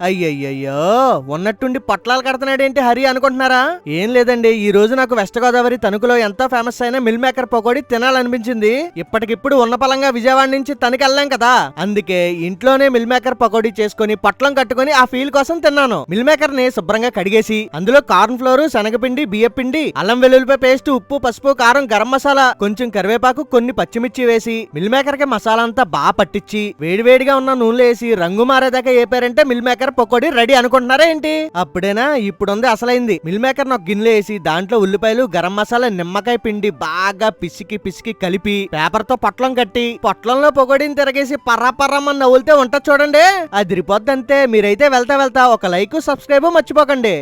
అయ్యయ్యయ్యో, ఉన్నట్టుండి పొట్లాలు కడుతున్నాడేంటి హరి అనుకుంటున్నారా? ఏం లేదండి, ఈ రోజు నాకు వెస్ట్ గోదావరి తణుకులో ఎంతో ఫేమస్ అయిన మిల్ మేకర్ పకోడీ తినాలనిపించింది. ఇప్పటికిప్పుడు ఉన్న పలంగా విజయవాడ నుంచి తణుకు వెళ్ళాం కదా, అందుకే ఇంట్లోనే మిల్ మేకర్ పకోడీ చేసుకుని పొట్లం కట్టుకుని ఆ ఫీల్ కోసం తిన్నాను. మిల్ మేకర్ ని శుభ్రంగా కడిగేసి అందులో కార్న్ ఫ్లోర్, శనగపిండి, బియ్యపిండి, అల్లం వెల్లుల్లిపాయ పేస్ట్, ఉప్పు, పసుపు, కారం, గరం మసాలా, కొంచెం కరివేపాకు, కొన్ని పచ్చిమిర్చి వేసి మిల్ మేకర్ కి మసాలా అంతా బాగా పట్టించి వేడివేడిగా ఉన్న నూనెలో వేసి రంగు మారేదాకా ఏపారంటే మిల్ మేకర్ పకోడీ రెడీ అనుకుంటున్నారా ఏంటి? అప్పుడేనా, ఇప్పుడుంది అసలైంది. మిల్ మేకర్ ఒక గిన్నెలో వేసి దాంట్లో ఉల్లిపాయలు, గరం మసాలా, నిమ్మకాయ పిండి బాగా పిసికి కలిపి పేపర్ తో పొట్లం కట్టి పొట్లంలో పకోడీని తిరగేసి పర్రమని నవ్వులితే ఉంటది చూడండి, అదిరిపోద్ది. అంతే. మీరైతే వెళ్తా ఒక లైక్, సబ్స్క్రైబ్ మర్చిపోకండి.